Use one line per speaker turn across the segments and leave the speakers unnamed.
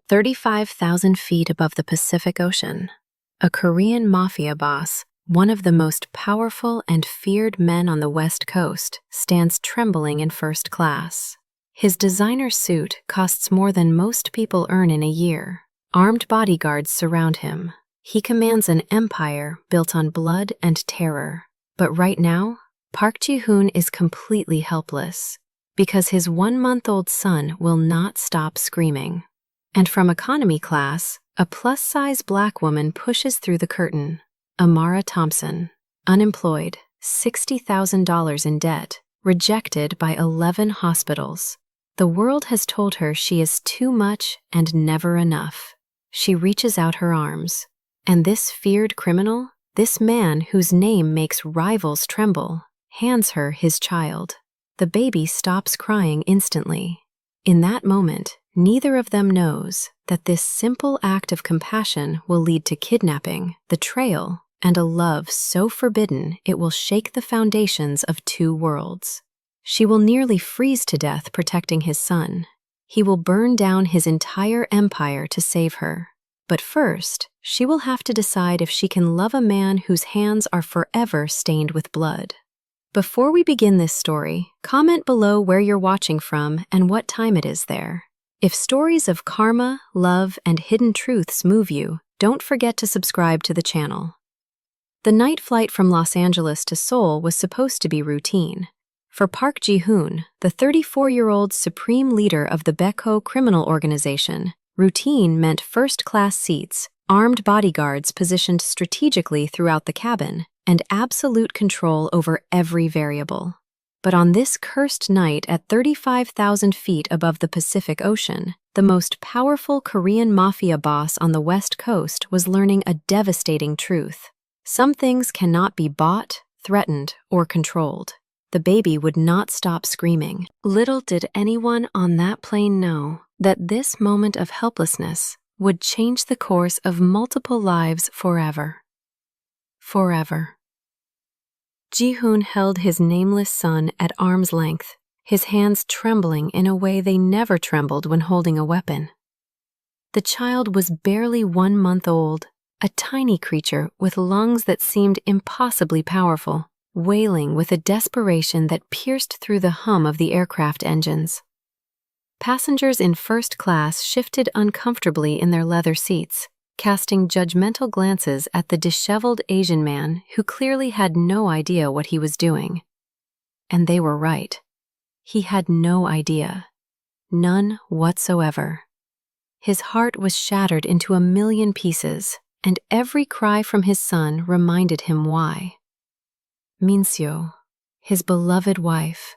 35,000 feet above the Pacific Ocean, a Korean mafia boss, one of the most powerful and feared men on the West Coast, stands trembling in first class. His designer suit costs more than most people earn in a year. Armed bodyguards surround him. He commands an empire built on blood and terror. But right now, Park Ji-hoon is completely helpless because his 1-month-old son will not stop screaming. And from economy class, a plus-size black woman pushes through the curtain. Amara Thompson, unemployed, $60,000 in debt, rejected by 11 hospitals. The world has told her she is too much and never enough. She reaches out her arms. And this feared criminal, this man whose name makes rivals tremble, hands her his child. The baby stops crying instantly. In that moment, neither of them knows that this simple act of compassion will lead to kidnapping, betrayal, and a love so forbidden it will shake the foundations of 2 worlds. She will nearly freeze to death protecting his son. He will burn down his entire empire to save her. But first, she will have to decide if she can love a man whose hands are forever stained with blood. Before we begin this story, comment below where you're watching from and what time it is there. If stories of karma, love, and hidden truths move you, don't forget to subscribe to the channel. The night flight from Los Angeles to Seoul was supposed to be routine. For Park Ji-hoon, the 34-year-old supreme leader of the Baekho criminal organization, routine meant first-class seats, armed bodyguards positioned strategically throughout the cabin, and absolute control over every variable. But on this cursed night at 35,000 feet above the Pacific Ocean, the most powerful Korean mafia boss on the West Coast was learning a devastating truth. Some things cannot be bought, threatened, or controlled. The baby would not stop screaming. Little did anyone on that plane know that this moment of helplessness would change the course of multiple lives forever. Forever. Ji-hoon held his nameless son at arm's length, his hands trembling in a way they never trembled when holding a weapon. The child was barely 1 month old, a tiny creature with lungs that seemed impossibly powerful, wailing with a desperation that pierced through the hum of the aircraft engines. Passengers in first class shifted uncomfortably in their leather seats, casting judgmental glances at the disheveled Asian man who clearly had no idea what he was doing. And they were right. He had no idea. None whatsoever. His heart was shattered into a million pieces, and every cry from his son reminded him why. Minseo, his beloved wife,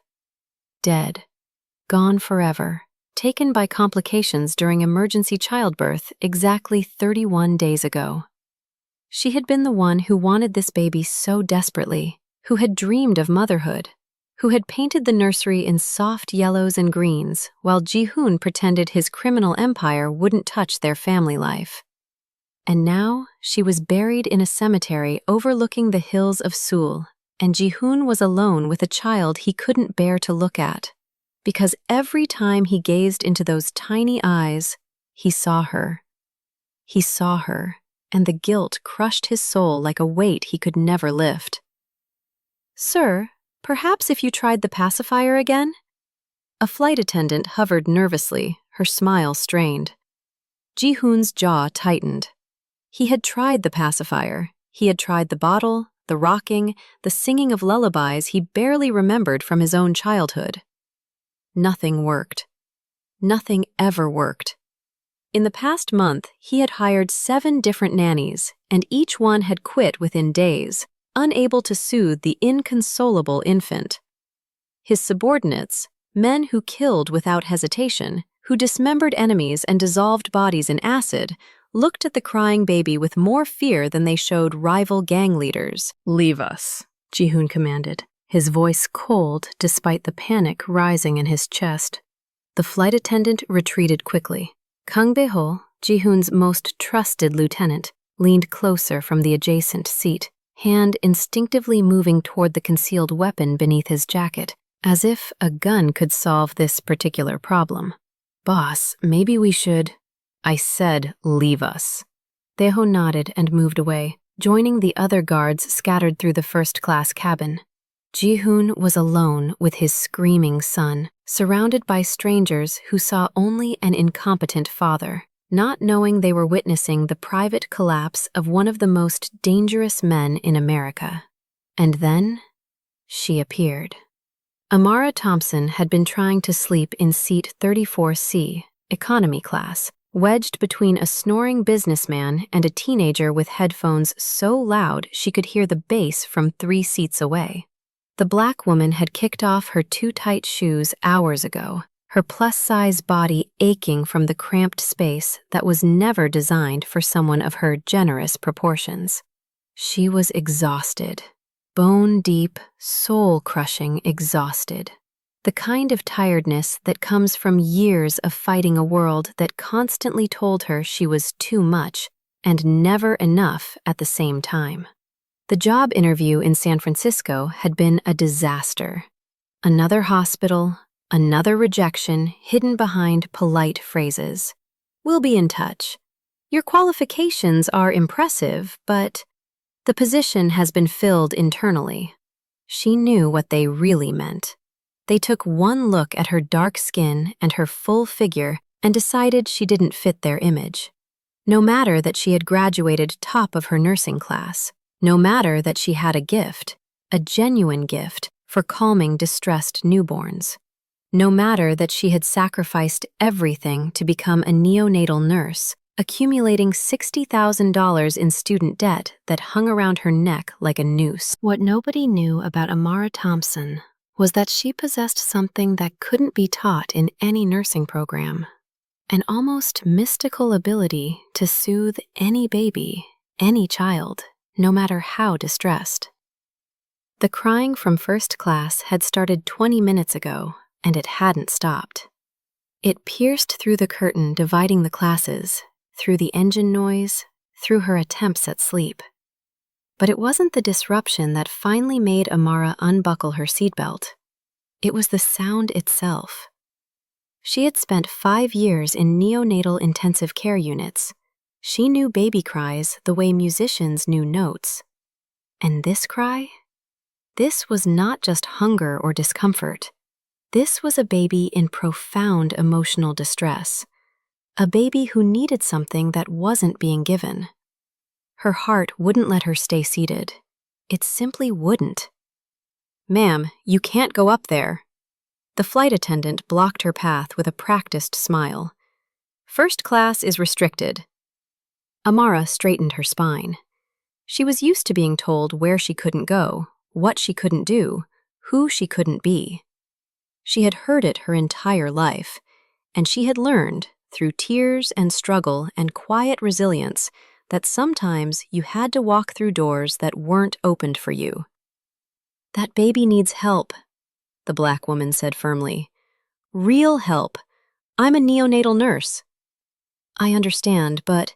dead, gone forever, taken by complications during emergency childbirth exactly 31 days ago. She had been the one who wanted this baby so desperately, who had dreamed of motherhood, who had painted the nursery in soft yellows and greens while Ji-hoon pretended his criminal empire wouldn't touch their family life. And now she was buried in a cemetery overlooking the hills of Seoul, and Ji-hoon was alone with a child he couldn't bear to look at, because every time he gazed into those tiny eyes, he saw her. He saw her, and the guilt crushed his soul like a weight he could never lift. "Sir, perhaps if you tried the pacifier again?" A flight attendant hovered nervously, her smile strained. Ji-hoon's jaw tightened. He had tried the pacifier. He had tried the bottle, the rocking, the singing of lullabies he barely remembered from his own childhood. Nothing worked. Nothing ever worked. In the past month, he had hired 7 different nannies, and each one had quit within days, unable to soothe the inconsolable infant. His subordinates, men who killed without hesitation, who dismembered enemies and dissolved bodies in acid, looked at the crying baby with more fear than they showed rival gang leaders. "Leave us," Ji-hoon commanded, his voice cold despite the panic rising in his chest. The flight attendant retreated quickly. Kang Bae-ho, Ji-hoon's most trusted lieutenant, leaned closer from the adjacent seat, hand instinctively moving toward the concealed weapon beneath his jacket, as if a gun could solve this particular problem. "Boss, maybe we should..." I said, leave us. Tejo nodded and moved away, joining the other guards scattered through the first-class cabin. Ji-hoon was alone with his screaming son, surrounded by strangers who saw only an incompetent father, not knowing they were witnessing the private collapse of one of the most dangerous men in America. And then, she appeared. Amara Thompson had been trying to sleep in seat 34C, economy class, wedged between a snoring businessman and a teenager with headphones so loud she could hear the bass from 3 seats away. The black woman had kicked off her too tight shoes hours ago, her plus-size body aching from the cramped space that was never designed for someone of her generous proportions. She was exhausted, bone-deep, soul-crushing exhausted. The kind of tiredness that comes from years of fighting a world that constantly told her she was too much and never enough at the same time. The job interview in San Francisco had been a disaster. Another hospital, another rejection hidden behind polite phrases. We'll be in touch. Your qualifications are impressive, but the position has been filled internally. She knew what they really meant. They took one look at her dark skin and her full figure and decided she didn't fit their image. No matter that she had graduated top of her nursing class, no matter that she had a genuine gift, for calming distressed newborns. No matter that she had sacrificed everything to become a neonatal nurse, accumulating $60,000 in student debt that hung around her neck like a noose. What nobody knew about Amara Thompson was that she possessed something that couldn't be taught in any nursing program, an almost mystical ability to soothe any baby, any child, no matter how distressed. The crying from first class had started 20 minutes ago, and it hadn't stopped. It pierced through the curtain dividing the classes, through the engine noise, through her attempts at sleep. But it wasn't the disruption that finally made Amara unbuckle her seatbelt. It was the sound itself. She had spent 5 years in neonatal intensive care units. She knew baby cries the way musicians knew notes. And this cry? This was not just hunger or discomfort. This was a baby in profound emotional distress. A baby who needed something that wasn't being given. Her heart wouldn't let her stay seated. It simply wouldn't. "Ma'am, you can't go up there." The flight attendant blocked her path with a practiced smile. "First class is restricted." Amara straightened her spine. She was used to being told where she couldn't go, what she couldn't do, who she couldn't be. She had heard it her entire life, and she had learned, through tears and struggle and quiet resilience, that sometimes you had to walk through doors that weren't opened for you. "That baby needs help," the black woman said firmly. "Real help. I'm a neonatal nurse." "I understand, but..."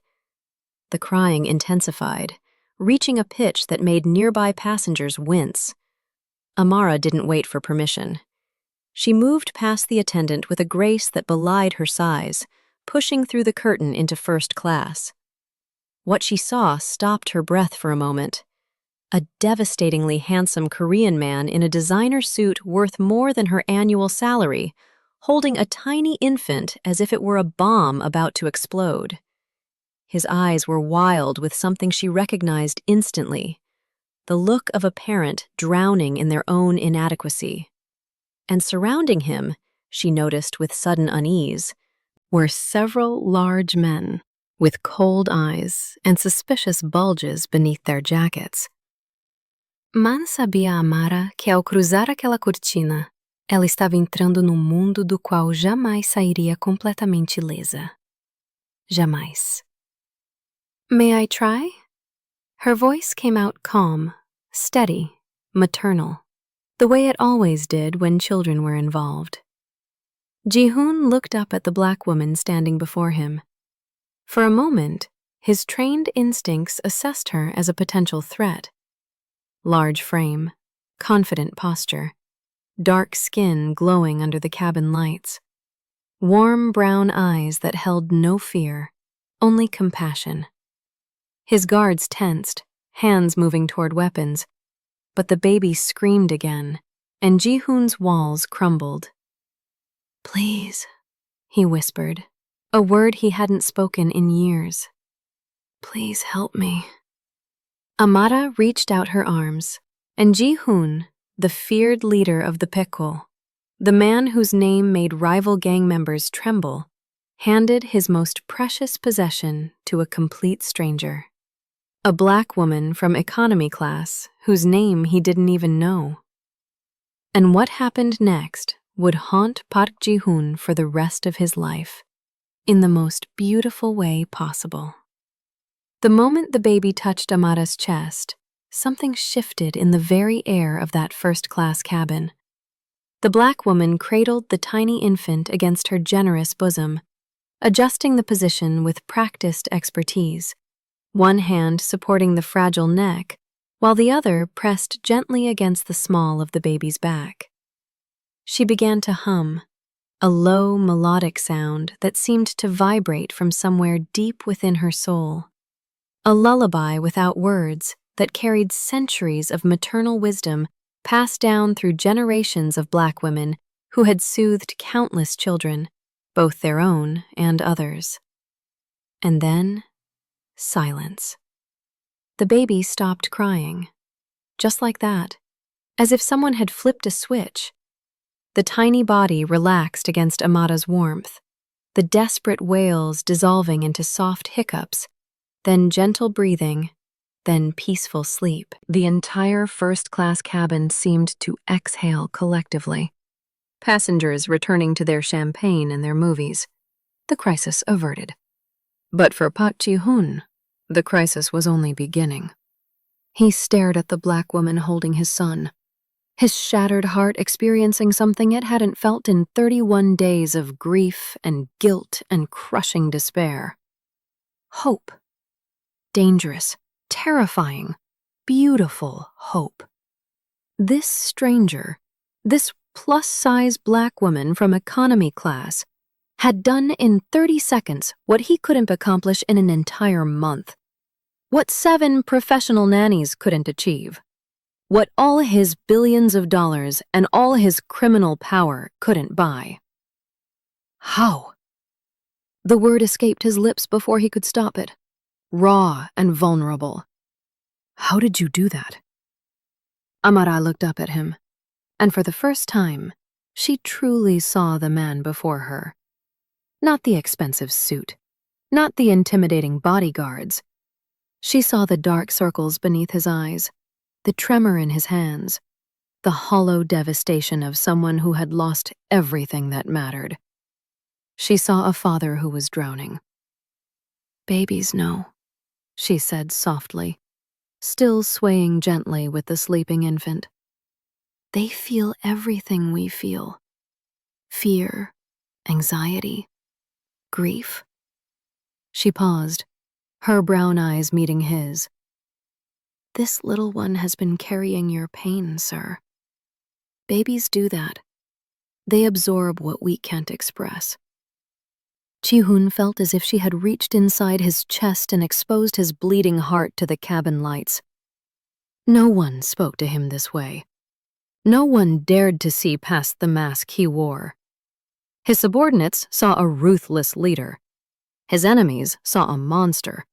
The crying intensified, reaching a pitch that made nearby passengers wince. Amara didn't wait for permission. She moved past the attendant with a grace that belied her size, pushing through the curtain into first class. What she saw stopped her breath for a moment. A devastatingly handsome Korean man in a designer suit worth more than her annual salary, holding a tiny infant as if it were a bomb about to explode. His eyes were wild with something she recognized instantly, the look of a parent drowning in their own inadequacy. And surrounding him, she noticed with sudden unease, were several large men with cold eyes and suspicious bulges beneath their jackets. Mal sabia Amara que ao cruzar aquela cortina, ela estava entrando num mundo do qual jamais sairia completamente ilesa. Jamais. "May I try?" Her voice came out calm, steady, maternal, the way it always did when children were involved. Ji-hoon looked up at the black woman standing before him. For a moment, his trained instincts assessed her as a potential threat. Large frame, confident posture, dark skin glowing under the cabin lights, warm brown eyes that held no fear. only compassion. His guards tensed, hands moving toward weapons, but the baby screamed again, and Ji-hoon's walls crumbled. "Please," he whispered, a word he hadn't spoken in years. "Please help me." Amara reached out her arms, and Ji-hoon, the feared leader of the Pekul, the man whose name made rival gang members tremble, handed his most precious possession to a complete stranger. A black woman from economy class whose name he didn't even know. And what happened next would haunt Park Ji-hoon for the rest of his life, in the most beautiful way possible. The moment the baby touched Amara's chest, something shifted in the very air of that first-class cabin. The black woman cradled the tiny infant against her generous bosom, adjusting the position with practiced expertise, one hand supporting the fragile neck, while the other pressed gently against the small of the baby's back. She began to hum, a low, melodic sound that seemed to vibrate from somewhere deep within her soul. A lullaby without words that carried centuries of maternal wisdom passed down through generations of black women who had soothed countless children, both their own and others. And then, silence. The baby stopped crying. Just like that, as if someone had flipped a switch. The tiny body relaxed against Amara's warmth, the desperate wails dissolving into soft hiccups, then gentle breathing, then peaceful sleep. The entire first-class cabin seemed to exhale collectively. Passengers returning to their champagne and their movies. The crisis averted. But for Park Ji-hoon, the crisis was only beginning. He stared at the black woman holding his son, his shattered heart experiencing something it hadn't felt in 31 days of grief and guilt and crushing despair. Hope. Dangerous, terrifying, beautiful hope. This stranger, this plus-size black woman from economy class, had done in 30 seconds what he couldn't accomplish in an entire month. What 7 professional nannies couldn't achieve. What all his billions of dollars and all his criminal power couldn't buy. How? The word escaped his lips before he could stop it. Raw and vulnerable. How did you do that? Amara looked up at him, and for the first time, she truly saw the man before her. Not the expensive suit, not the intimidating bodyguards. She saw the dark circles beneath his eyes, the tremor in his hands, the hollow devastation of someone who had lost everything that mattered. She saw a father who was drowning. "Babies know," she said softly, still swaying gently with the sleeping infant. "They feel everything we feel. Fear, anxiety, grief." She paused, her brown eyes meeting his. "This little one has been carrying your pain, sir. Babies do that. They absorb what we can't express." Ji-hoon felt as if she had reached inside his chest and exposed his bleeding heart to the cabin lights. No one spoke to him this way. No one dared to see past the mask he wore. His subordinates saw a ruthless leader. His enemies saw a monster.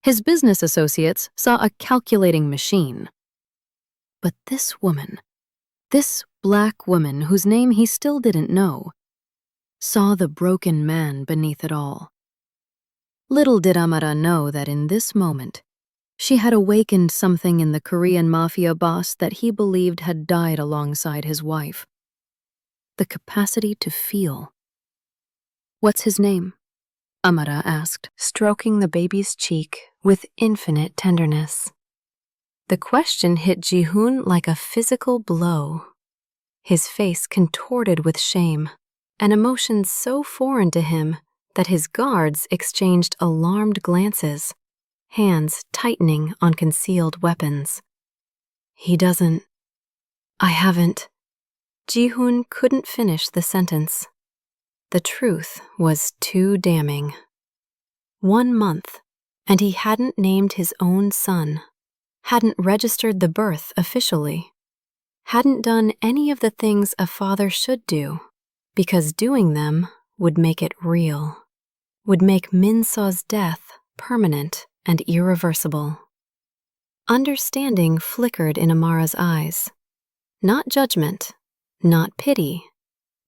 His business associates saw a calculating machine. But this woman, this black woman whose name he still didn't know, saw the broken man beneath it all. Little did Amara know that in this moment, she had awakened something in the Korean Mafia boss that he believed had died alongside his wife. The capacity to feel. "What's his name?" Amara asked, stroking the baby's cheek with infinite tenderness. The question hit Ji-hoon like a physical blow. His face contorted with shame, an emotion so foreign to him that his guards exchanged alarmed glances, hands tightening on concealed weapons. I haven't. Ji-hoon couldn't finish the sentence. The truth was too damning. 1 month, and he hadn't named his own son, hadn't registered the birth officially, hadn't done any of the things a father should do, because doing them would make it real, would make Min-seo's death permanent and irreversible. Understanding flickered in Amara's eyes. Not judgment, not pity,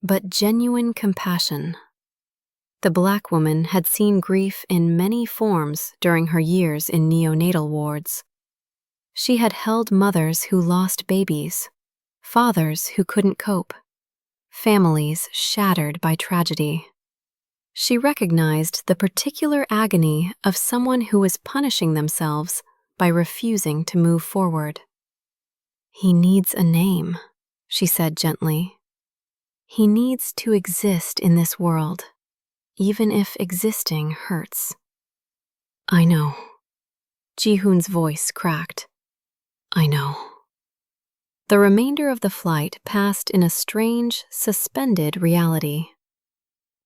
but genuine compassion. The Black woman had seen grief in many forms during her years in neonatal wards. She had held mothers who lost babies, fathers who couldn't cope, families shattered by tragedy. She recognized the particular agony of someone who was punishing themselves by refusing to move forward. "He needs a name," she said gently. "He needs to exist in this world, even if existing hurts." "I know." Ji-hoon's voice cracked. "I know." The remainder of the flight passed in a strange, suspended reality.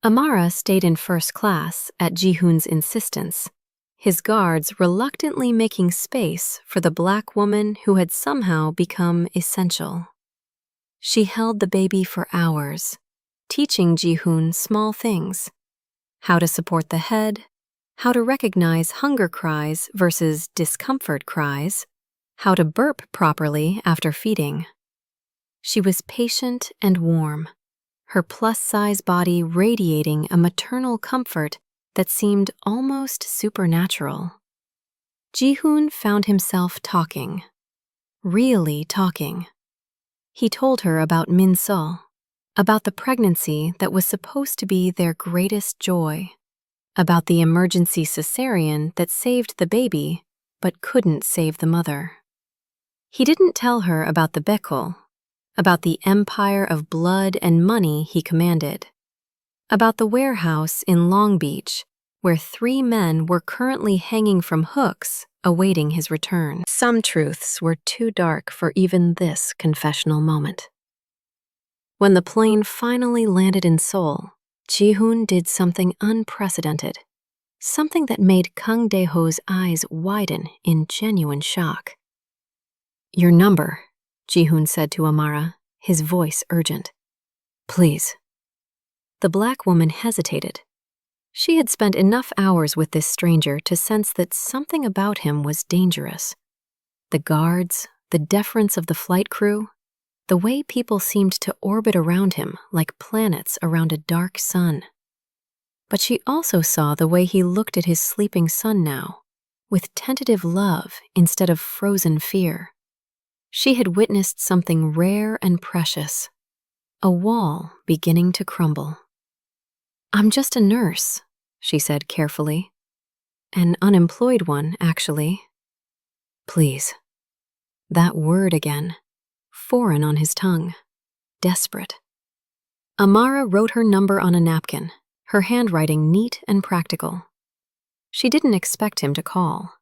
Amara stayed in first class at Ji-hoon's insistence, his guards reluctantly making space for the Black woman who had somehow become essential. She held the baby for hours, teaching Ji-hoon small things: how to support the head, how to recognize hunger cries versus discomfort cries, how to burp properly after feeding. She was patient and warm, her plus-size body radiating a maternal comfort that seemed almost supernatural. Ji-hoon found himself talking, really talking. He told her about Min-seo, about the pregnancy that was supposed to be their greatest joy, about the emergency cesarean that saved the baby but couldn't save the mother. He didn't tell her about the Baekol, about the empire of blood and money he commanded, about the warehouse in Long Beach where 3 men were currently hanging from hooks awaiting his return. Some truths were too dark for even this confessional moment. When the plane finally landed in Seoul, Ji-hoon did something unprecedented, something that made Kang Dae-ho's eyes widen in genuine shock. "Your number," Ji-hoon said to Amara, his voice urgent. "Please." The Black woman hesitated. She had spent enough hours with this stranger to sense that something about him was dangerous. The guards, the deference of the flight crew, the way people seemed to orbit around him like planets around a dark sun. But she also saw the way he looked at his sleeping son now, with tentative love instead of frozen fear. She had witnessed something rare and precious, a wall beginning to crumble. "I'm just a nurse," she said carefully. "An unemployed one, actually." "Please." That word again, foreign on his tongue, desperate. Amara wrote her number on a napkin, her handwriting neat and practical. She didn't expect him to call.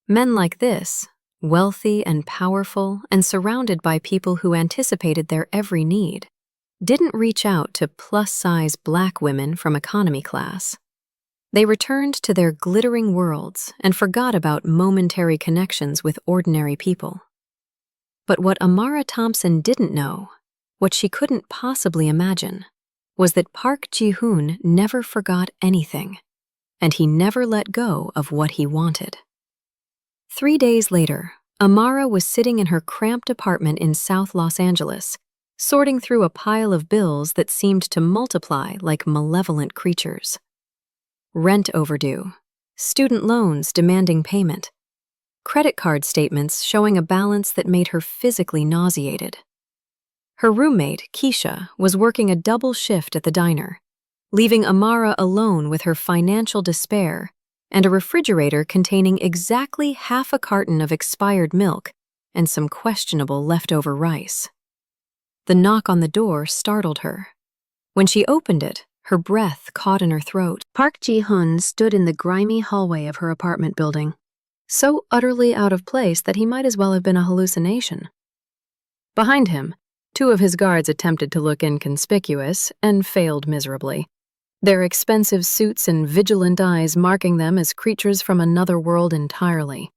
Men like this, wealthy and powerful and surrounded by people who anticipated their every need, didn't reach out to plus-size Black women from economy class. They returned to their glittering worlds and forgot about momentary connections with ordinary people. But what Amara Thompson didn't know, what she couldn't possibly imagine, was that Park Ji-hoon never forgot anything, and he never let go of what he wanted. 3 days later, Amara was sitting in her cramped apartment in South Los Angeles, sorting through a pile of bills that seemed to multiply like malevolent creatures. Rent overdue, student loans demanding payment, credit card statements showing a balance that made her physically nauseated. Her roommate, Keisha, was working a double shift at the diner, leaving Amara alone with her financial despair and a refrigerator containing exactly half a carton of expired milk and some questionable leftover rice. The knock on the door startled her. When she opened it, her breath caught in her throat. Park Ji-hoon stood in the grimy hallway of her apartment building, so utterly out of place that he might as well have been a hallucination. Behind him, 2 of his guards attempted to look inconspicuous and failed miserably. their expensive suits and vigilant eyes marking them as creatures from another world entirely.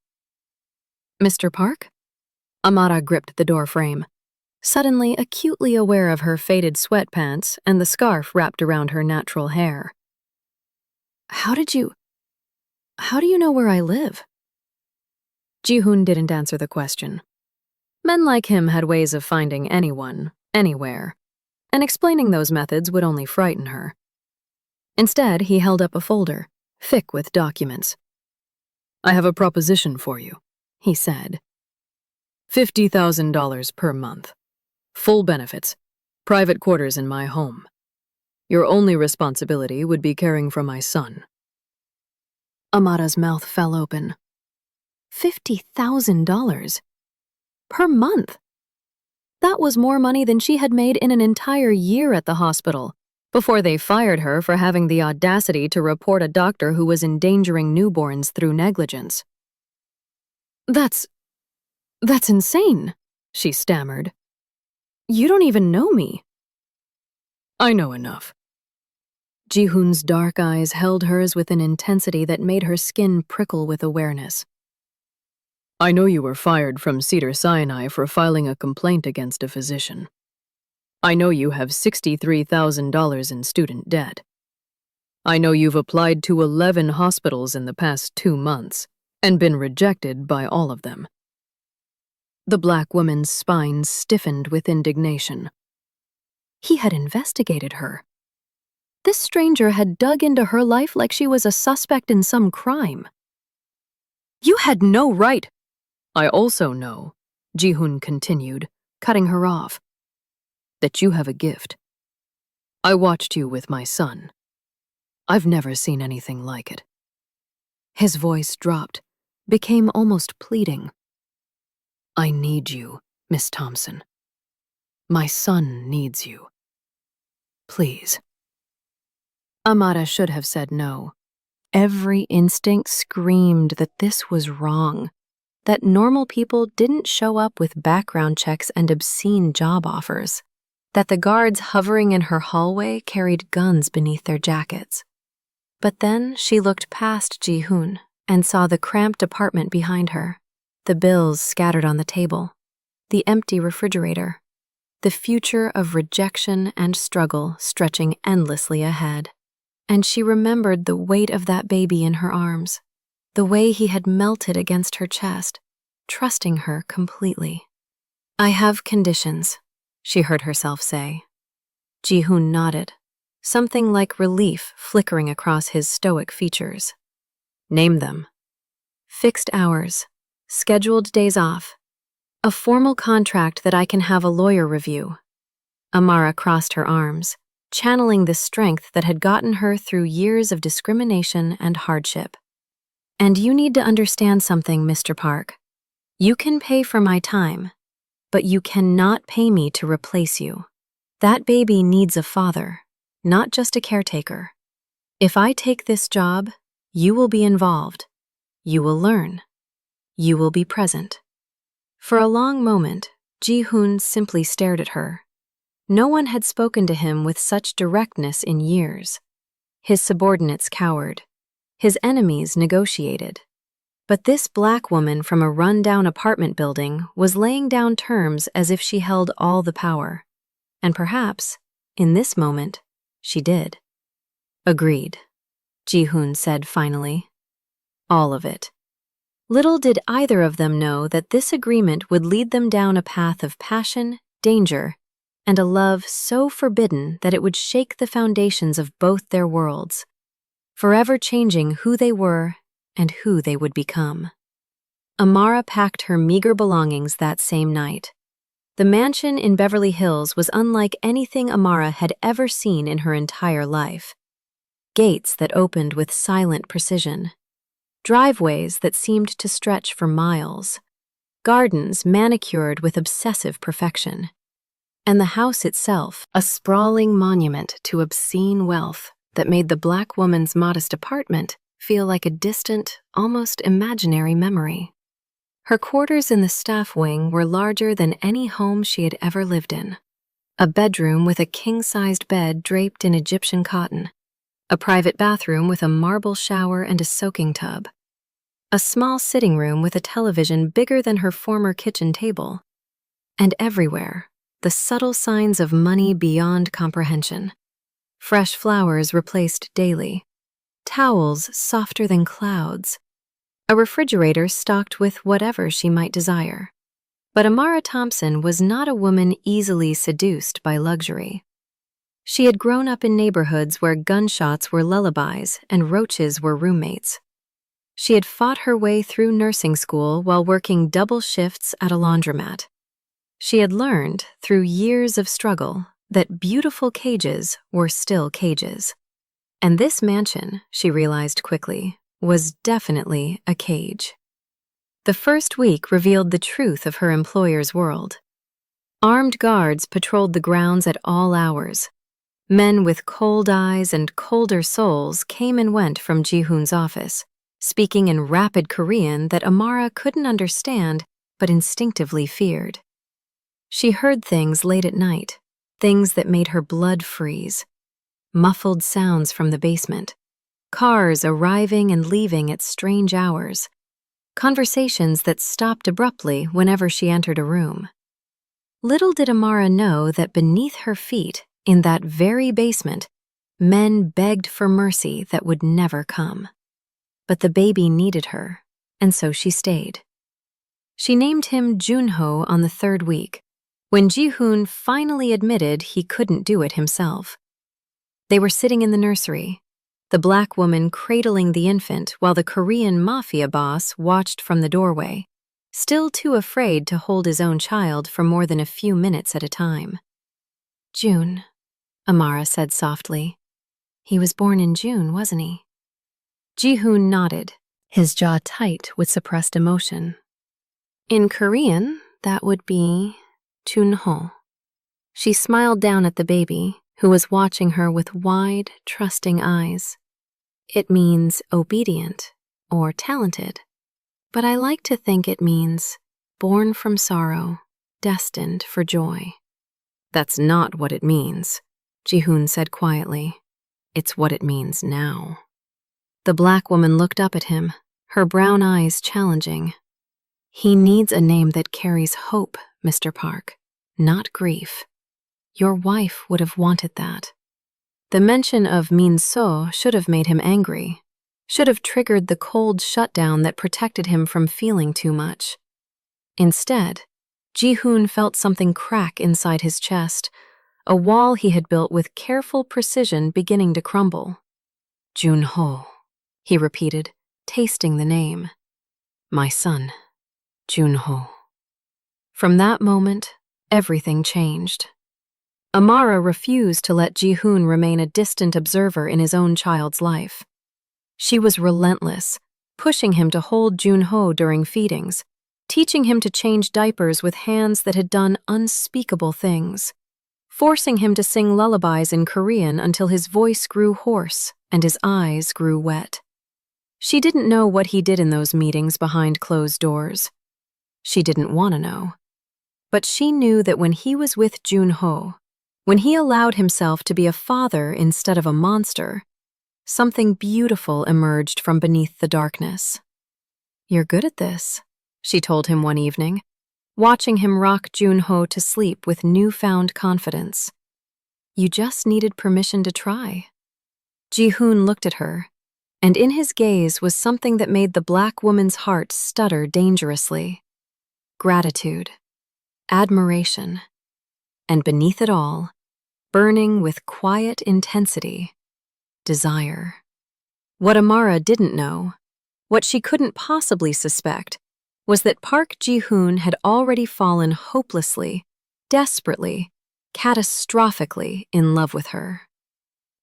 "Mr. Park?" Amara gripped the doorframe, suddenly acutely aware of her faded sweatpants and the scarf wrapped around her natural hair. How do you know where I live?" Ji-hoon didn't answer the question. Men like him had ways of finding anyone, anywhere, and explaining those methods would only frighten her. Instead, he held up a folder, thick with documents. "I have a proposition for you," he said. $50,000 per month. Full benefits. Private quarters in my home. Your only responsibility would be caring for my son." Amara's mouth fell open. $50,000 per month. That was more money than she had made in an entire year at the hospital, before they fired her for having the audacity to report a doctor who was endangering newborns through negligence. That's insane," she stammered. "You don't even know me." "I know enough." Ji-hoon's dark eyes held hers with an intensity that made her skin prickle with awareness. "I know you were fired from Cedars-Sinai for filing a complaint against a physician. I know you have $63,000 in student debt. I know you've applied to 11 hospitals in the past 2 months and been rejected by all of them." The black woman's spine stiffened with indignation. He had investigated her. This stranger had dug into her life like she was a suspect in some crime. "You had no right." "I also know," Ji-hoon continued, cutting her off, "that you have a gift. I watched you with my son. I've never seen anything like it." His voice dropped, became almost pleading. "I need you, Miss Thompson. My son needs you. Please." Amara should have said no. Every instinct screamed that this was wrong, that normal people didn't show up with background checks and obscene job offers, that the guards hovering in her hallway carried guns beneath their jackets. But then she looked past Ji-hoon and saw the cramped apartment behind her, the bills scattered on the table, the empty refrigerator, the future of rejection and struggle stretching endlessly ahead. And she remembered the weight of that baby in her arms, the way he had melted against her chest, trusting her completely. "I have conditions," she heard herself say. Ji-hoon nodded, something like relief flickering across his stoic features. "Name them." "Fixed hours, scheduled days off, a formal contract that I can have a lawyer review." Amara crossed her arms, channeling the strength that had gotten her through years of discrimination and hardship. "And you need to understand something, Mr. Park. You can pay for my time, but you cannot pay me to replace you. That baby needs a father, not just a caretaker. If I take this job, you will be involved. You will learn. You will be present." For a long moment, Ji-hoon simply stared at her. No one had spoken to him with such directness in years. His subordinates cowered. His enemies negotiated. But this black woman from a run-down apartment building was laying down terms as if she held all the power. And perhaps, in this moment, she did. "Agreed," Ji-hoon said finally. "All of it." Little did either of them know that this agreement would lead them down a path of passion, danger, and a love so forbidden that it would shake the foundations of both their worlds, forever changing who they were and who they would become. Amara packed her meager belongings that same night. The mansion in Beverly Hills was unlike anything Amara had ever seen in her entire life. Gates that opened with silent precision, driveways that seemed to stretch for miles, gardens manicured with obsessive perfection, and the house itself a sprawling monument to obscene wealth that made the black woman's modest apartment feel like a distant, almost imaginary memory. Her quarters in the staff wing were larger than any home she had ever lived in. A bedroom with a king-sized bed draped in Egyptian cotton, a private bathroom with a marble shower and a soaking tub, a small sitting room with a television bigger than her former kitchen table, and everywhere, the subtle signs of money beyond comprehension. Fresh flowers replaced daily, towels softer than clouds, a refrigerator stocked with whatever she might desire. But Amara Thompson was not a woman easily seduced by luxury. She had grown up in neighborhoods where gunshots were lullabies and roaches were roommates. She had fought her way through nursing school while working double shifts at a laundromat. She had learned, through years of struggle, that beautiful cages were still cages. And this mansion, she realized quickly, was definitely a cage. The first week revealed the truth of her employer's world. Armed guards patrolled the grounds at all hours. Men with cold eyes and colder souls came and went from Ji-hoon's office, speaking in rapid Korean that Amara couldn't understand but instinctively feared. She heard things late at night, things that made her blood freeze. Muffled sounds from the basement, cars arriving and leaving at strange hours, conversations that stopped abruptly whenever she entered a room. Little did Amara know that beneath her feet, in that very basement, men begged for mercy that would never come. But the baby needed her, and so she stayed. She named him Junho on the third week, when Ji-hoon finally admitted he couldn't do it himself. They were sitting in the nursery, the black woman cradling the infant while the Korean Mafia boss watched from the doorway, still too afraid to hold his own child for more than a few minutes at a time. "June," Amara said softly. "He was born in June, wasn't he?" Ji-hoon nodded, his jaw tight with suppressed emotion. "In Korean, that would be Junho." She smiled down at the baby, who was watching her with wide, trusting eyes. "It means obedient or talented, but I like to think it means born from sorrow, destined for joy." "That's not what it means," Ji-hoon said quietly. "It's what it means now." The black woman looked up at him, her brown eyes challenging. "He needs a name that carries hope, Mr. Park, not grief. Your wife would have wanted that." The mention of Min-so should have made him angry, should have triggered the cold shutdown that protected him from feeling too much. Instead, Ji-hoon felt something crack inside his chest, a wall he had built with careful precision beginning to crumble. "Junho," he repeated, tasting the name. "My son, Junho." From that moment, everything changed. Amara refused to let Ji-hoon remain a distant observer in his own child's life. She was relentless, pushing him to hold Junho during feedings, teaching him to change diapers with hands that had done unspeakable things, forcing him to sing lullabies in Korean until his voice grew hoarse and his eyes grew wet. She didn't know what he did in those meetings behind closed doors. She didn't want to know. But she knew that when he was with Junho, when he allowed himself to be a father instead of a monster, something beautiful emerged from beneath the darkness. "You're good at this," she told him one evening, watching him rock Junho to sleep with newfound confidence. "You just needed permission to try." Ji-hoon looked at her, and in his gaze was something that made the black woman's heart stutter dangerously. Gratitude, admiration, and beneath it all, burning with quiet intensity, desire. What Amara didn't know, what she couldn't possibly suspect, was that Park Ji-hoon had already fallen hopelessly, desperately, catastrophically in love with her.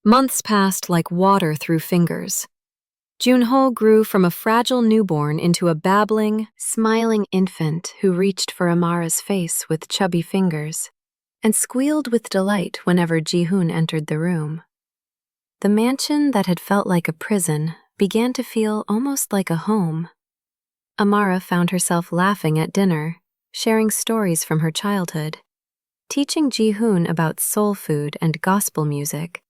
Months passed like water through fingers. Junho grew from a fragile newborn into a babbling, smiling infant who reached for Amara's face with chubby fingers and squealed with delight whenever Ji-hoon entered the room. The mansion that had felt like a prison began to feel almost like a home. Amara found herself laughing at dinner, sharing stories from her childhood, teaching Ji-hoon about soul food and gospel music,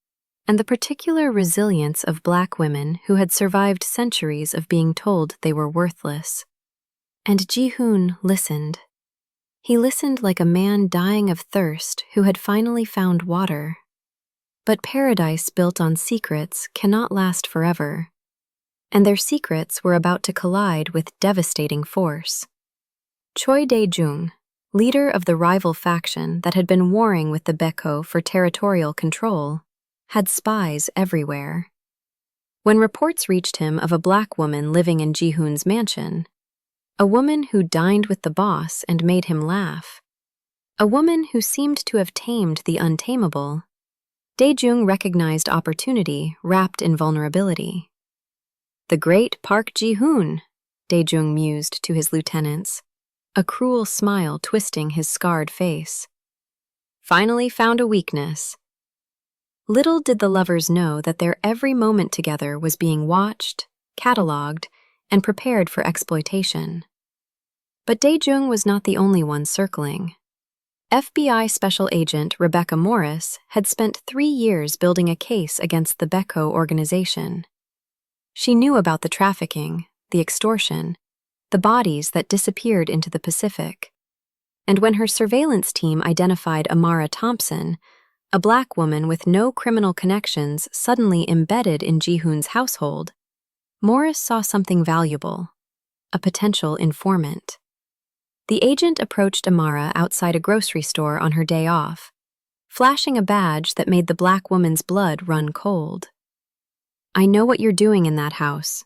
and the particular resilience of Black women who had survived centuries of being told they were worthless. And Ji-hoon listened. He listened like a man dying of thirst who had finally found water. But paradise built on secrets cannot last forever, and their secrets were about to collide with devastating force. Choi Dae-jung, leader of the rival faction that had been warring with the Baekho for territorial control, had spies everywhere. When reports reached him of a Black woman living in Ji-hoon's mansion, a woman who dined with the boss and made him laugh, a woman who seemed to have tamed the untamable, Dae-jung recognized opportunity wrapped in vulnerability. "The great Park Ji-hoon," Dae-jung mused to his lieutenants, a cruel smile twisting his scarred face. "Finally found a weakness." Little did the lovers know that their every moment together was being watched, catalogued, and prepared for exploitation. But Dae-jung was not the only one circling. FBI Special Agent Rebecca Morris had spent 3 years building a case against the Baekho organization. She knew about the trafficking, the extortion, the bodies that disappeared into the Pacific. And when her surveillance team identified Amara Thompson, a Black woman with no criminal connections suddenly embedded in Ji-hoon's household, Morris saw something valuable, a potential informant. The agent approached Amara outside a grocery store on her day off, flashing a badge that made the Black woman's blood run cold. "I know what you're doing in that house,"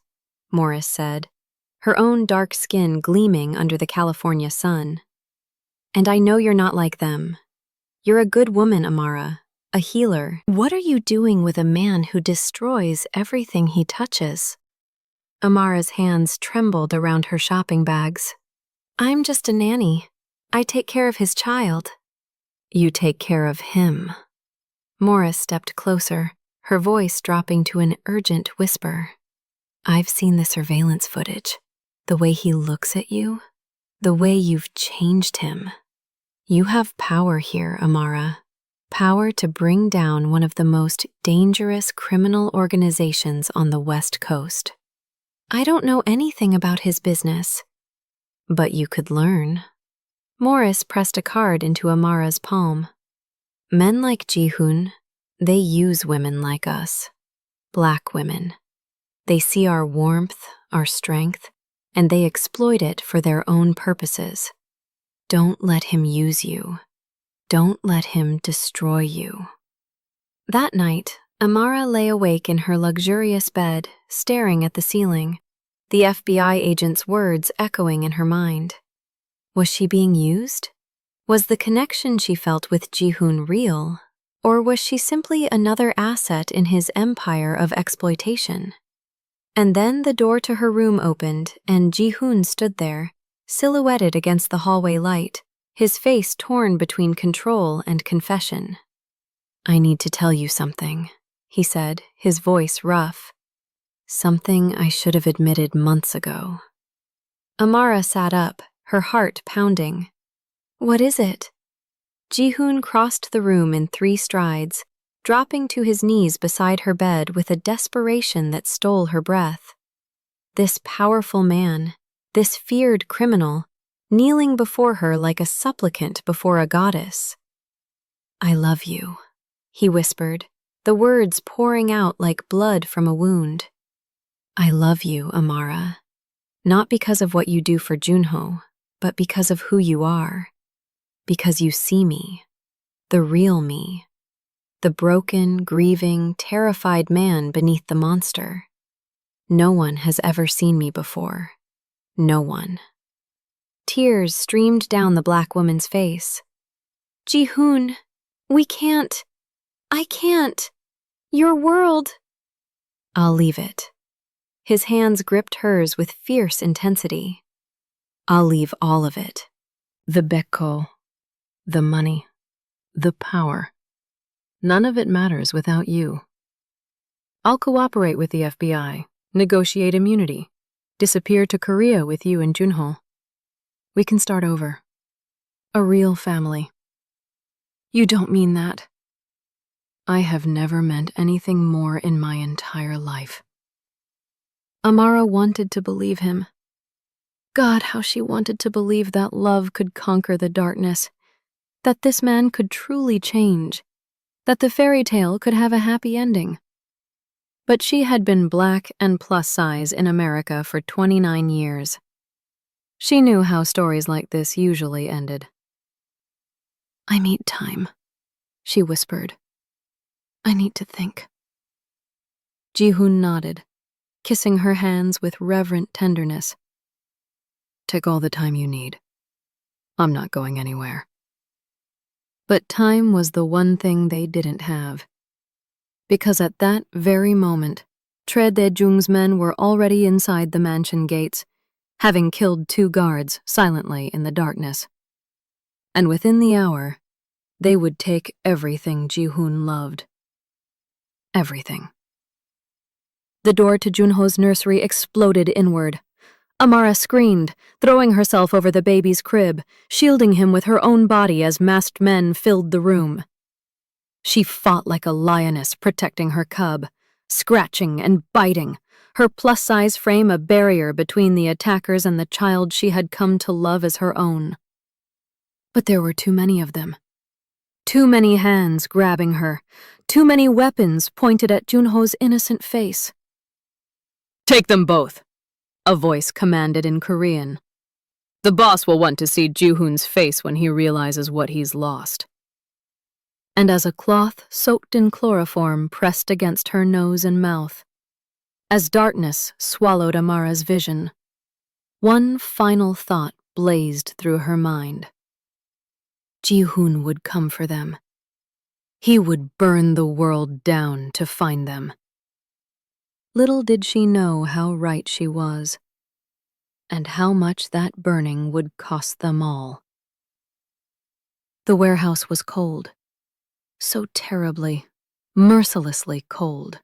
Morris said, her own dark skin gleaming under the California sun. "And I know you're not like them. You're a good woman, Amara, a healer. What are you doing with a man who destroys everything he touches?" Amara's hands trembled around her shopping bags. "I'm just a nanny. I take care of his child." "You take care of him." Morris stepped closer, her voice dropping to an urgent whisper. "I've seen the surveillance footage. The way he looks at you, the way you've changed him. You have power here, Amara. Power to bring down one of the most dangerous criminal organizations on the West Coast." "I don't know anything about his business." "But you could learn." Morris pressed a card into Amara's palm. "Men like Ji-hoon, they use women like us. Black women. They see our warmth, our strength, and they exploit it for their own purposes. Don't let him use you. Don't let him destroy you." That night, Amara lay awake in her luxurious bed, staring at the ceiling, the FBI agent's words echoing in her mind. Was she being used? Was the connection she felt with Ji-hoon real, or was she simply another asset in his empire of exploitation? And then the door to her room opened, and Ji-hoon stood there, silhouetted against the hallway light, his face torn between control and confession. "I need to tell you something," he said, his voice rough. "Something I should have admitted months ago." Amara sat up, her heart pounding. "What is it?" Ji-hoon crossed the room in 3 strides, dropping to his knees beside her bed with a desperation that stole her breath. This powerful man, this feared criminal, kneeling before her like a supplicant before a goddess. "I love you," he whispered, the words pouring out like blood from a wound. "I love you, Amara, not because of what you do for Junho, but because of who you are. Because you see me, the real me, the broken, grieving, terrified man beneath the monster. No one has ever seen me before. No one." Tears streamed down the Black woman's face. "Ji-hoon, we can't. I can't. Your world." "I'll leave it." His hands gripped hers with fierce intensity. "I'll leave all of it. The Baekho, the money, the power. None of it matters without you. I'll cooperate with the FBI, negotiate immunity, disappear to Korea with you and Junho. We can start over. A real family." "You don't mean that." I have never meant anything more in my entire life. Amara wanted to believe him. God, how she wanted to believe that love could conquer the darkness, that this man could truly change, that the fairy tale could have a happy ending. But she had been black and plus size in America for 29 years. She knew how stories like this usually ended. I need time, she whispered. I need to think. Ji-hoon nodded, kissing her hands with reverent tenderness. Take all the time you need. I'm not going anywhere. But time was the one thing they didn't have. Because at that very moment, Tre Dae-jung's men were already inside the mansion gates, having killed 2 guards silently in the darkness. And within the hour, they would take everything Ji-hoon loved. Everything. The door to Junho's nursery exploded inward. Amara screamed, throwing herself over the baby's crib, shielding him with her own body as masked men filled the room. She fought like a lioness protecting her cub, scratching and biting, her plus-size frame a barrier between the attackers and the child she had come to love as her own. But there were too many of them. Too many hands grabbing her, too many weapons pointed at Junho's innocent face. Take them both, a voice commanded in Korean. The boss will want to see Ji-hoon's face when he realizes what he's lost. And as a cloth soaked in chloroform pressed against her nose and mouth, as darkness swallowed Amara's vision, one final thought blazed through her mind. Ji-hoon would come for them. He would burn the world down to find them. Little did she know how right she was, and how much that burning would cost them all. The warehouse was cold, so terribly, mercilessly cold.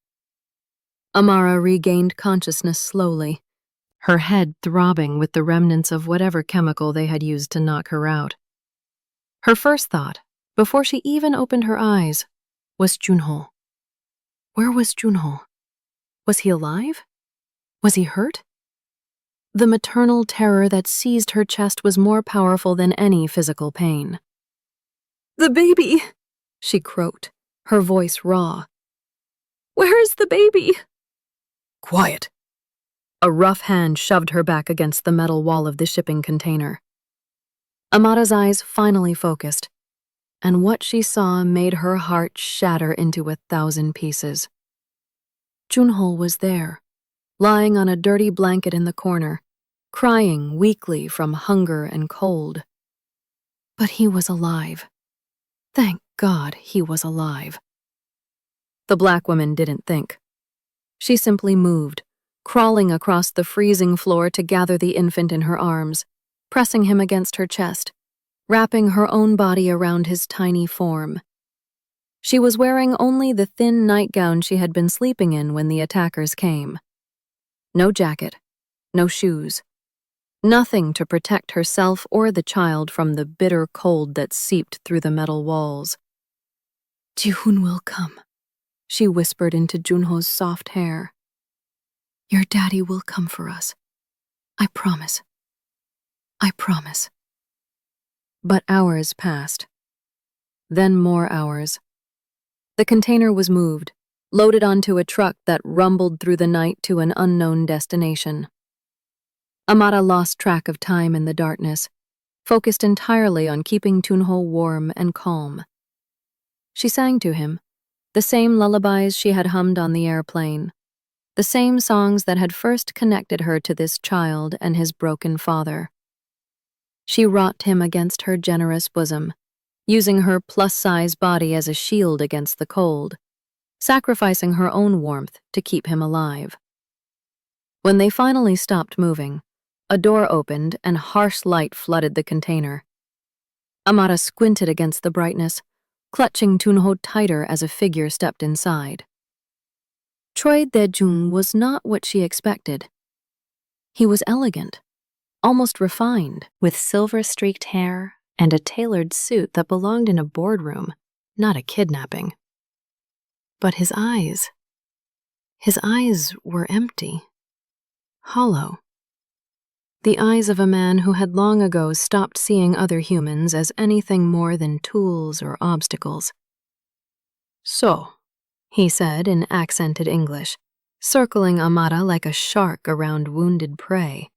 Amara regained consciousness slowly, her head throbbing with the remnants of whatever chemical they had used to knock her out. Her first thought, before she even opened her eyes, was Junho. Where was Junho? Was he alive? Was he hurt? The maternal terror that seized her chest was more powerful than any physical pain. The baby, she croaked, her voice raw. Where's the baby? Quiet. A rough hand shoved her back against the metal wall of the shipping container. Amara's eyes finally focused, and what she saw made her heart shatter into 1,000 pieces. Junho was there, lying on a dirty blanket in the corner, crying weakly from hunger and cold. But he was alive. Thank God he was alive. The black woman didn't think. She simply moved, crawling across the freezing floor to gather the infant in her arms, pressing him against her chest, wrapping her own body around his tiny form. She was wearing only the thin nightgown she had been sleeping in when the attackers came. No jacket, no shoes, nothing to protect herself or the child from the bitter cold that seeped through the metal walls. Ji-hoon will come, she whispered into Junho's soft hair. Your daddy will come for us. I promise. I promise. But hours passed. Then more hours. The container was moved, loaded onto a truck that rumbled through the night to an unknown destination. Amara lost track of time in the darkness, focused entirely on keeping Junho warm and calm. She sang to him, the same lullabies she had hummed on the airplane, the same songs that had first connected her to this child and his broken father. She rocked him against her generous bosom, using her plus-size body as a shield against the cold, sacrificing her own warmth to keep him alive. When they finally stopped moving, a door opened and harsh light flooded the container. Amara squinted against the brightness, clutching Junho tighter as a figure stepped inside. Tre Dae-jung was not what she expected. He was elegant, almost refined, with silver-streaked hair and a tailored suit that belonged in a boardroom, not a kidnapping. But his eyes were empty, hollow. The eyes of a man who had long ago stopped seeing other humans as anything more than tools or obstacles. "So," he said in accented English, circling Amara like a shark around wounded prey.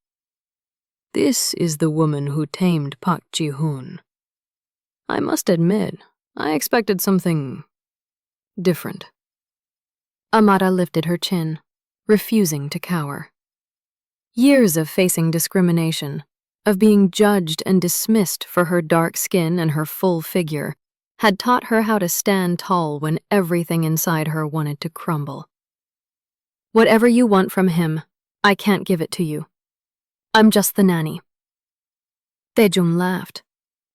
"This is the woman who tamed Park Ji-hoon. I must admit, I expected something different." Amara lifted her chin, refusing to cower. Years of facing discrimination, of being judged and dismissed for her dark skin and her full figure, had taught her how to stand tall when everything inside her wanted to crumble. "Whatever you want from him, I can't give it to you. I'm just the nanny." Taejung laughed,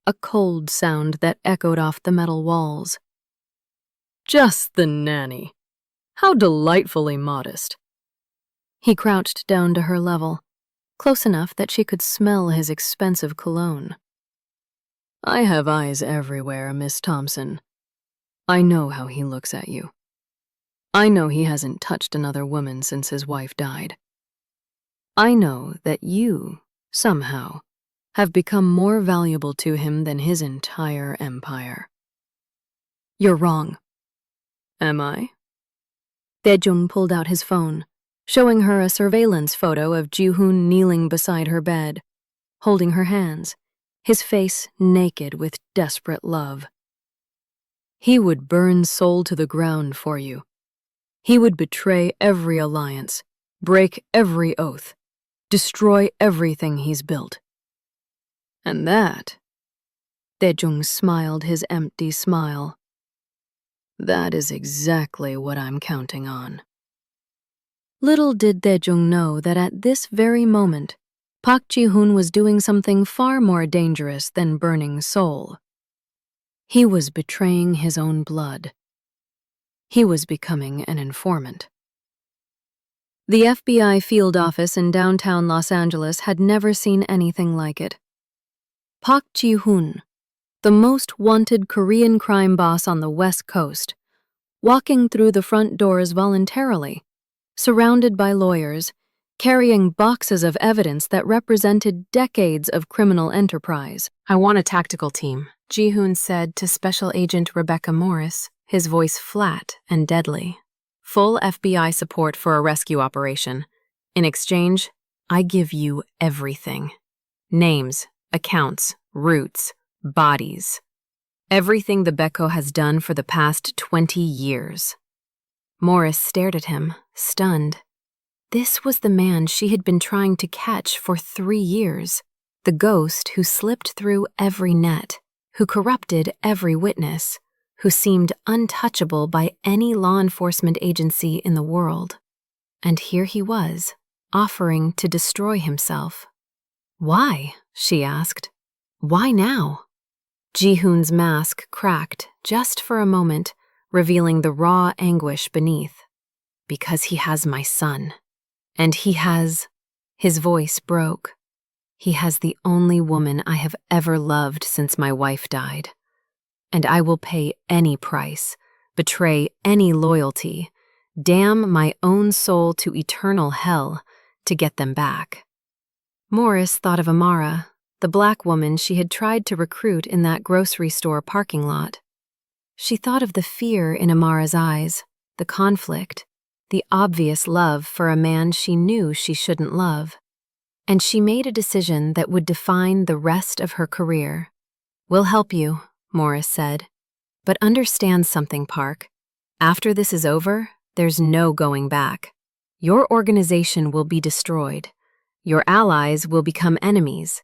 a cold sound that echoed off the metal walls. "Just the nanny. How delightfully modest." He crouched down to her level, close enough that she could smell his expensive cologne. "I have eyes everywhere, Miss Thompson. I know how he looks at you. I know he hasn't touched another woman since his wife died. I know that you, somehow, have become more valuable to him than his entire empire." "You're wrong." "Am I?" Taejung pulled out his phone, showing her a surveillance photo of Ji-hoon kneeling beside her bed, holding her hands, his face naked with desperate love. "He would burn Seoul to the ground for you. He would betray every alliance, break every oath, destroy everything he's built. And that," Taejung smiled his empty smile, "that is exactly what I'm counting on." Little did Taejung know that at this very moment, Park Ji-hoon was doing something far more dangerous than burning Seoul. He was betraying his own blood. He was becoming an informant. The FBI field office in downtown Los Angeles had never seen anything like it. Park Ji-hoon, the most wanted Korean crime boss on the West Coast, walking through the front doors voluntarily, surrounded by lawyers, carrying boxes of evidence that represented decades of criminal enterprise. "I want a tactical team," Ji-hoon said to Special Agent Rebecca Morris, his voice flat and deadly. "Full FBI support for a rescue operation. In exchange, I give you everything. Names, accounts, routes, bodies. Everything the Beko has done for the past 20 years. Morris stared at him, stunned. This was the man she had been trying to catch for 3 years, the ghost who slipped through every net, who corrupted every witness, who seemed untouchable by any law enforcement agency in the world. And here he was, offering to destroy himself. "Why?" she asked. "Why now?" Ji-hoon's mask cracked just for a moment, revealing the raw anguish beneath. "Because he has my son. And he has..." His voice broke. "He has the only woman I have ever loved since my wife died. And I will pay any price, betray any loyalty, damn my own soul to eternal hell to get them back." Morris thought of Amara, the black woman she had tried to recruit in that grocery store parking lot. She thought of the fear in Amara's eyes, the conflict, the obvious love for a man she knew she shouldn't love. And she made a decision that would define the rest of her career. "We'll help you," Morris said. "But understand something, Park. After this is over, there's no going back. Your organization will be destroyed. Your allies will become enemies.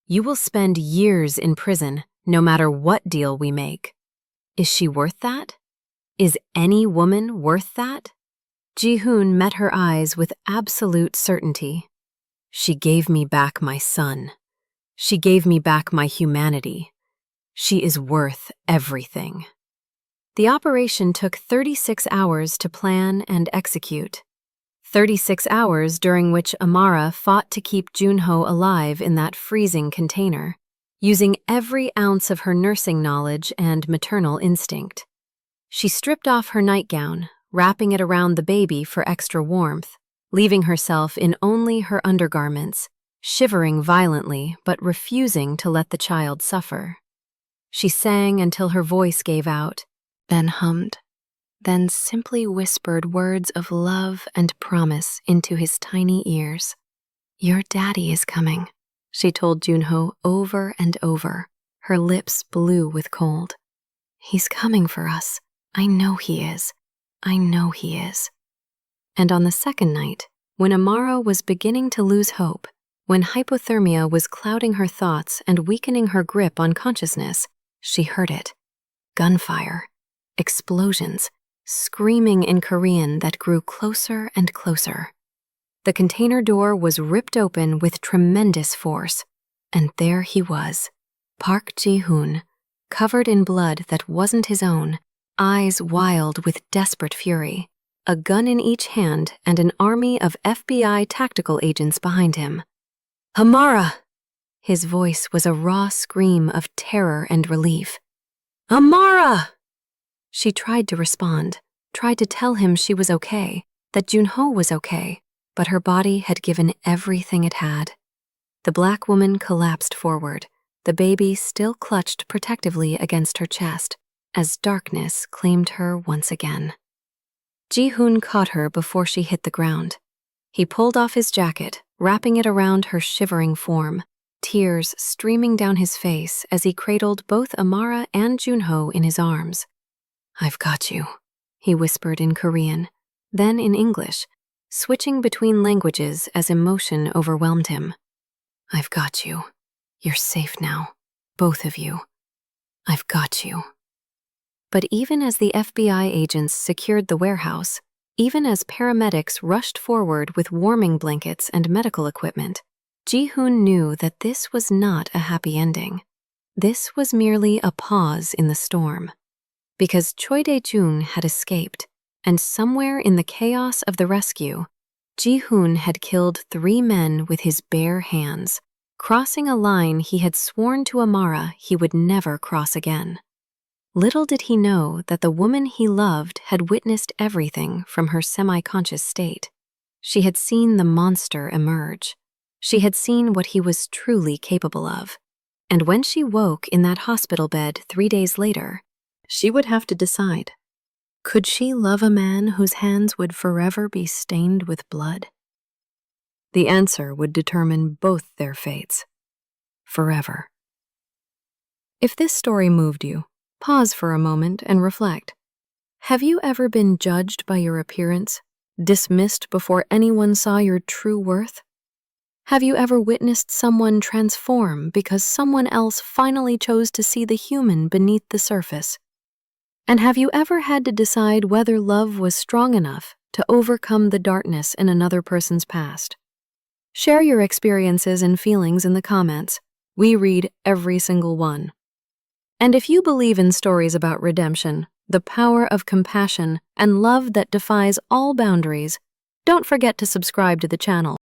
You will spend years in prison, no matter what deal we make. Is she worth that? Is any woman worth that?" Ji-hoon met her eyes with absolute certainty. "She gave me back my son. She gave me back my humanity. She is worth everything." The operation took 36 hours to plan and execute. 36 hours during which Amara fought to keep Junho alive in that freezing container, using every ounce of her nursing knowledge and maternal instinct. She stripped off her nightgown, wrapping it around the baby for extra warmth, leaving herself in only her undergarments, shivering violently but refusing to let the child suffer. She sang until her voice gave out, then hummed, then simply whispered words of love and promise into his tiny ears. "Your daddy is coming," she told Junho over and over, her lips blue with cold. "He's coming for us. I know he is. I know he is." And on the second night, when Amara was beginning to lose hope, when hypothermia was clouding her thoughts and weakening her grip on consciousness, she heard it. Gunfire, explosions, screaming in Korean that grew closer and closer. The container door was ripped open with tremendous force, and there he was, Park Ji-hoon, covered in blood that wasn't his own, eyes wild with desperate fury, a gun in each hand and an army of FBI tactical agents behind him. "Amara!" His voice was a raw scream of terror and relief. "Amara!" She tried to respond, tried to tell him she was okay, that Junho was okay, but her body had given everything it had. The black woman collapsed forward, the baby still clutched protectively against her chest, as darkness claimed her once again. Ji-hoon caught her before she hit the ground. He pulled off his jacket, wrapping it around her shivering form, tears streaming down his face as he cradled both Amara and Junho in his arms. "I've got you," he whispered in Korean, then in English, switching between languages as emotion overwhelmed him. "I've got you. You're safe now, both of you. I've got you." But even as the FBI agents secured the warehouse, even as paramedics rushed forward with warming blankets and medical equipment, Ji-hoon knew that this was not a happy ending. This was merely a pause in the storm. Because Choi Dae-jung had escaped, and somewhere in the chaos of the rescue, Ji-hoon had killed 3 men with his bare hands, crossing a line he had sworn to Amara he would never cross again. Little did he know that the woman he loved had witnessed everything from her semi-conscious state. She had seen the monster emerge. She had seen what he was truly capable of. And when she woke in that hospital bed 3 days later, she would have to decide. Could she love a man whose hands would forever be stained with blood? The answer would determine both their fates. Forever. If this story moved you, pause for a moment and reflect. Have you ever been judged by your appearance, dismissed before anyone saw your true worth? Have you ever witnessed someone transform because someone else finally chose to see the human beneath the surface? And have you ever had to decide whether love was strong enough to overcome the darkness in another person's past? Share your experiences and feelings in the comments. We read every single one. And if you believe in stories about redemption, the power of compassion, and love that defies all boundaries, don't forget to subscribe to the channel.